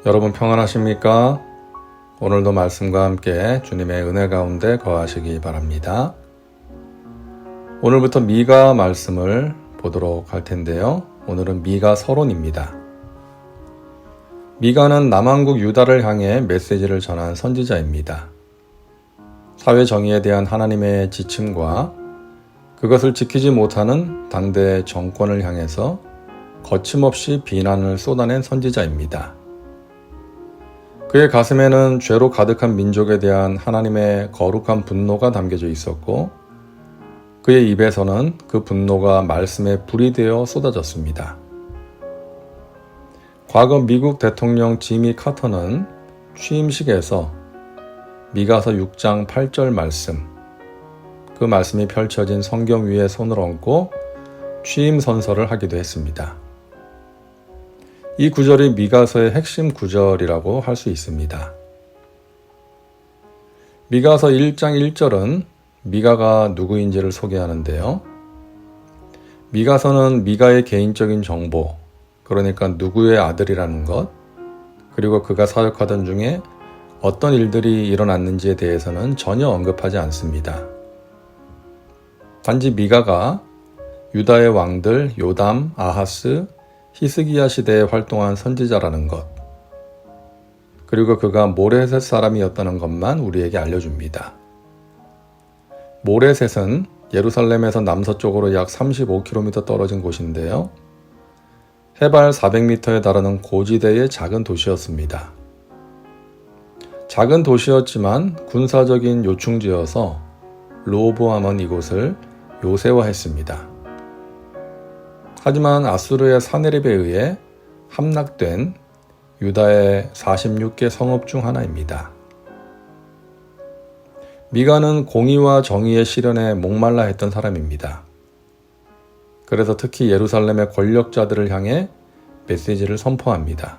여러분 평안하십니까? 오늘도 말씀과 함께 주님의 은혜 가운데 거하시기 바랍니다. 오늘부터 미가 말씀을 보도록 할 텐데요. 오늘은 미가 서론입니다. 미가는 남왕국 유다를 향해 메시지를 전한 선지자입니다. 사회 정의에 대한 하나님의 지침과 그것을 지키지 못하는 당대 정권을 향해서 거침없이 비난을 쏟아낸 선지자입니다. 그의 가슴에는 죄로 가득한 민족에 대한 하나님의 거룩한 분노가 담겨져 있었고 그의 입에서는 그 분노가 말씀의 불이 되어 쏟아졌습니다. 과거 미국 대통령 지미 카터는 취임식에서 미가서 6장 8절 말씀, 그 말씀이 펼쳐진 성경 위에 손을 얹고 취임 선서를 하기도 했습니다. 이 구절이 미가서의 핵심 구절이라고 할 수 있습니다. 미가서 1장 1절은 미가가 누구인지를 소개하는데요. 미가서는 미가의 개인적인 정보, 그러니까 누구의 아들이라는 것, 그리고 그가 사역하던 중에 어떤 일들이 일어났는지에 대해서는 전혀 언급하지 않습니다. 단지 미가가 유다의 왕들 요담, 아하스, 히스기야 시대에 활동한 선지자라는 것, 그리고 그가 모레셋 사람이었다는 것만 우리에게 알려줍니다. 모레셋은 예루살렘에서 남서쪽으로 약 35km 떨어진 곳인데요. 해발 400m에 달하는 고지대의 작은 도시였습니다. 작은 도시였지만 군사적인 요충지여서 르호보암은 이곳을 요새화했습니다. 하지만 아수르의 사네립에 의해 함락된 유다의 46개 성읍 중 하나입니다. 미가는 공의와 정의의 실현에 목말라 했던 사람입니다. 그래서 특히 예루살렘의 권력자들을 향해 메시지를 선포합니다.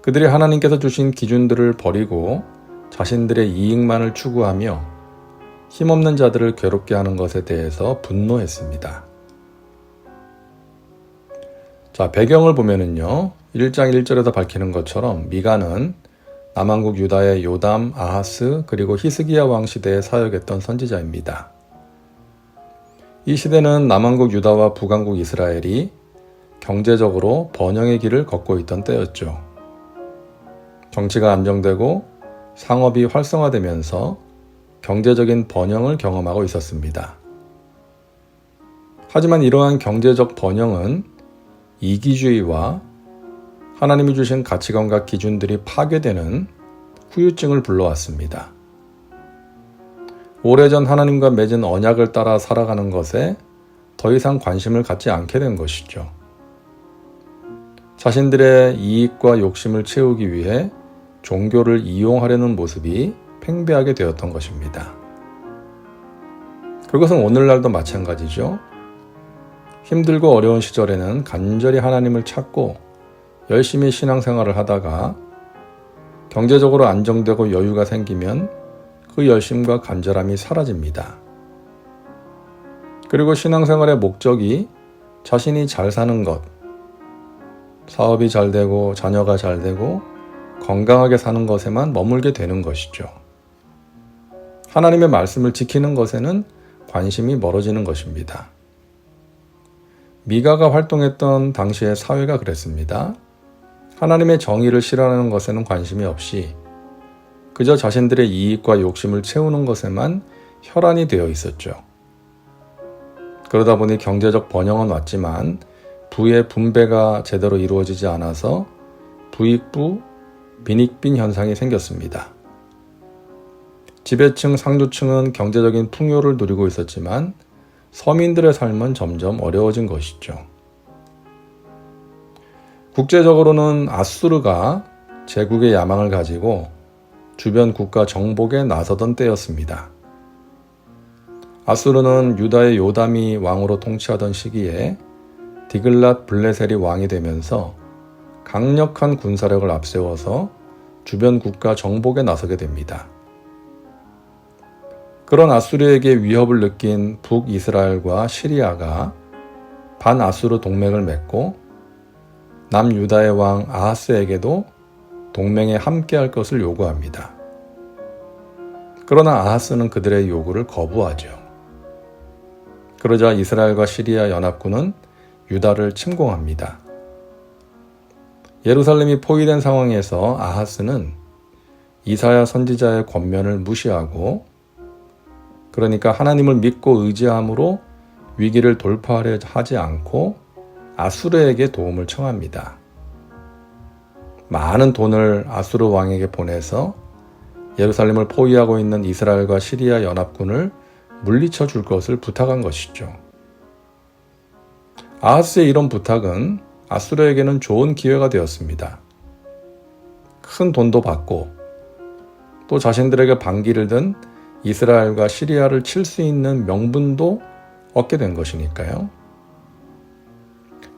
그들이 하나님께서 주신 기준들을 버리고 자신들의 이익만을 추구하며 힘없는 자들을 괴롭게 하는 것에 대해서 분노했습니다. 자, 배경을 보면은요, 1장 1절에서 밝히는 것처럼 미가는 남왕국 유다의 요담, 아하스, 그리고 히스기야 왕 시대에 사역했던 선지자입니다. 이 시대는 남왕국 유다와 북왕국 이스라엘이 경제적으로 번영의 길을 걷고 있던 때였죠. 정치가 안정되고 상업이 활성화되면서 경제적인 번영을 경험하고 있었습니다. 하지만 이러한 경제적 번영은 이기주의와 하나님이 주신 가치관과 기준들이 파괴되는 후유증을 불러왔습니다. 오래전 하나님과 맺은 언약을 따라 살아가는 것에 더 이상 관심을 갖지 않게 된 것이죠. 자신들의 이익과 욕심을 채우기 위해 종교를 이용하려는 모습이 팽배하게 되었던 것입니다. 그것은 오늘날도 마찬가지죠. 힘들고 어려운 시절에는 간절히 하나님을 찾고 열심히 신앙생활을 하다가 경제적으로 안정되고 여유가 생기면 그 열심과 간절함이 사라집니다. 그리고 신앙생활의 목적이 자신이 잘 사는 것, 사업이 잘 되고 자녀가 잘 되고 건강하게 사는 것에만 머물게 되는 것이죠. 하나님의 말씀을 지키는 것에는 관심이 멀어지는 것입니다. 미가가 활동했던 당시의 사회가 그랬습니다. 하나님의 정의를 실현하는 것에는 관심이 없이 그저 자신들의 이익과 욕심을 채우는 것에만 혈안이 되어 있었죠. 그러다 보니 경제적 번영은 왔지만 부의 분배가 제대로 이루어지지 않아서 부익부, 빈익빈 현상이 생겼습니다. 지배층, 상류층은 경제적인 풍요를 누리고 있었지만 서민들의 삶은 점점 어려워진 것이죠. 국제적으로는 아수르가 제국의 야망을 가지고 주변 국가 정복에 나서던 때였습니다. 아수르는 유다의 요담이 왕으로 통치하던 시기에 디글랏 블레셀이 왕이 되면서 강력한 군사력을 앞세워서 주변 국가 정복에 나서게 됩니다. 그런 아수르에게 위협을 느낀 북이스라엘과 시리아가 반아수르 동맹을 맺고 남유다의 왕 아하스에게도 동맹에 함께할 것을 요구합니다. 그러나 아하스는 그들의 요구를 거부하죠. 그러자 이스라엘과 시리아 연합군은 유다를 침공합니다. 예루살렘이 포위된 상황에서 아하스는 이사야 선지자의 권면을 무시하고, 그러니까 하나님을 믿고 의지함으로 위기를 돌파하려 하지 않고 아수르에게 도움을 청합니다. 많은 돈을 아수르 왕에게 보내서 예루살렘을 포위하고 있는 이스라엘과 시리아 연합군을 물리쳐 줄 것을 부탁한 것이죠. 아하스의 이런 부탁은 아수르에게는 좋은 기회가 되었습니다. 큰 돈도 받고 또 자신들에게 반기를 든 이스라엘과 시리아를 칠 수 있는 명분도 얻게 된 것이니까요.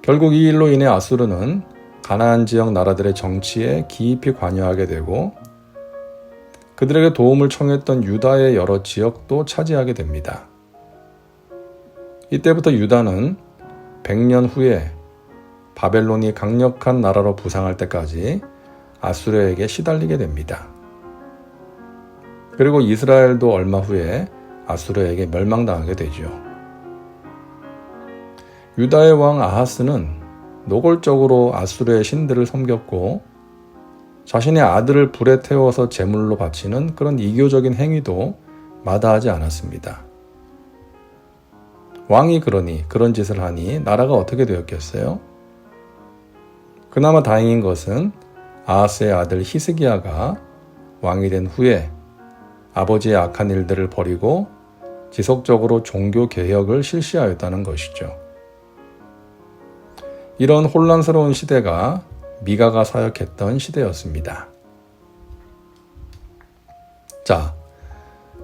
결국 이 일로 인해 아수르는 가나안 지역 나라들의 정치에 깊이 관여하게 되고 그들에게 도움을 청했던 유다의 여러 지역도 차지하게 됩니다. 이때부터 유다는 100년 후에 바벨론이 강력한 나라로 부상할 때까지 아수르에게 시달리게 됩니다. 그리고 이스라엘도 얼마 후에 아수르에게 멸망당하게 되죠. 유다의 왕 아하스는 노골적으로 아수르의 신들을 섬겼고 자신의 아들을 불에 태워서 제물로 바치는 그런 이교적인 행위도 마다하지 않았습니다. 왕이 그런 짓을 하니 나라가 어떻게 되었겠어요? 그나마 다행인 것은 아하스의 아들 히스기야가 왕이 된 후에 아버지의 악한 일들을 버리고 지속적으로 종교 개혁을 실시하였다는 것이죠. 이런 혼란스러운 시대가 미가가 사역했던 시대였습니다. 자,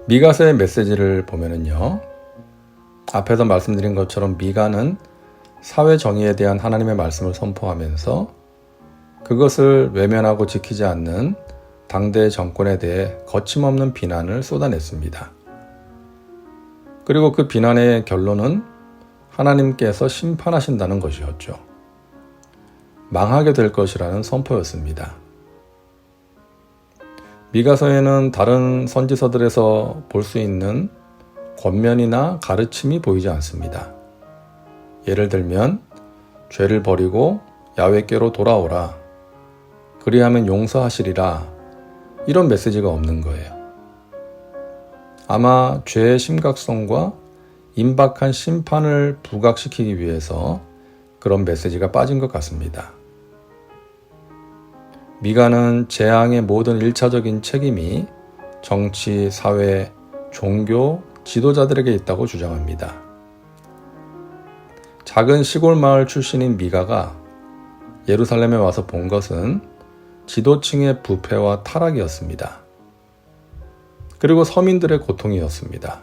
미가서의 메시지를 보면은요, 앞에서 말씀드린 것처럼 미가는 사회 정의에 대한 하나님의 말씀을 선포하면서 그것을 외면하고 지키지 않는 당대 정권에 대해 거침없는 비난을 쏟아냈습니다. 그리고 그 비난의 결론은 하나님께서 심판하신다는 것이었죠. 망하게 될 것이라는 선포였습니다. 미가서에는 다른 선지서들에서 볼 수 있는 권면이나 가르침이 보이지 않습니다. 예를 들면 죄를 버리고 야훼께로 돌아오라, 그리하면 용서하시리라, 이런 메시지가 없는 거예요. 아마 죄의 심각성과 임박한 심판을 부각시키기 위해서 그런 메시지가 빠진 것 같습니다. 미가는 재앙의 모든 1차적인 책임이 정치, 사회, 종교, 지도자들에게 있다고 주장합니다. 작은 시골 마을 출신인 미가가 예루살렘에 와서 본 것은 지도층의 부패와 타락이었습니다. 그리고 서민들의 고통이었습니다.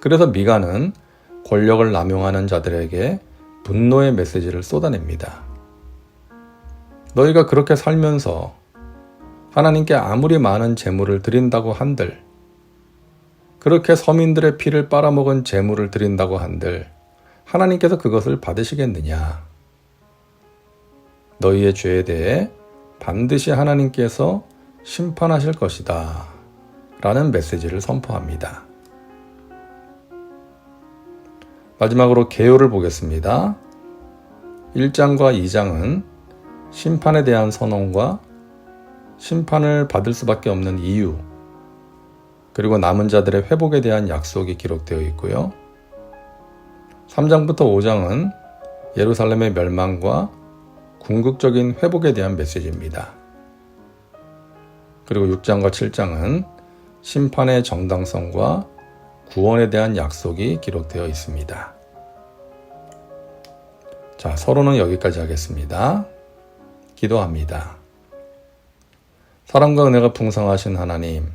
그래서 미가는 권력을 남용하는 자들에게 분노의 메시지를 쏟아냅니다. 너희가 그렇게 살면서 하나님께 아무리 많은 제물을 드린다고 한들, 그렇게 서민들의 피를 빨아먹은 제물을 드린다고 한들 하나님께서 그것을 받으시겠느냐? 너희의 죄에 대해 반드시 하나님께서 심판하실 것이다 라는 메시지를 선포합니다. 마지막으로 계율을 보겠습니다. 1장과 2장은 심판에 대한 선언과 심판을 받을 수밖에 없는 이유, 그리고 남은 자들의 회복에 대한 약속이 기록되어 있고요. 3장부터 5장은 예루살렘의 멸망과 궁극적인 회복에 대한 메시지입니다. 그리고 6장과 7장은 심판의 정당성과 구원에 대한 약속이 기록되어 있습니다. 자, 서론은 여기까지 하겠습니다. 기도합니다. 사랑과 은혜가 풍성하신 하나님,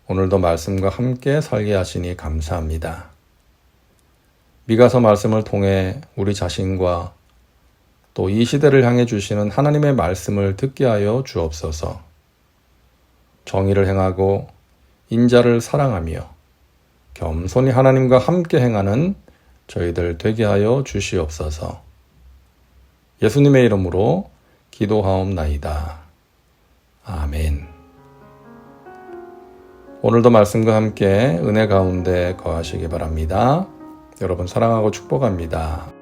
오늘도 말씀과 함께 살게 하시니 감사합니다. 미가서 말씀을 통해 우리 자신과 또 이 시대를 향해 주시는 하나님의 말씀을 듣게 하여 주옵소서. 정의를 행하고 인자를 사랑하며 겸손히 하나님과 함께 행하는 저희들 되게 하여 주시옵소서. 예수님의 이름으로 기도하옵나이다. 아멘. 오늘도 말씀과 함께 은혜 가운데 거하시기 바랍니다. 여러분 사랑하고 축복합니다.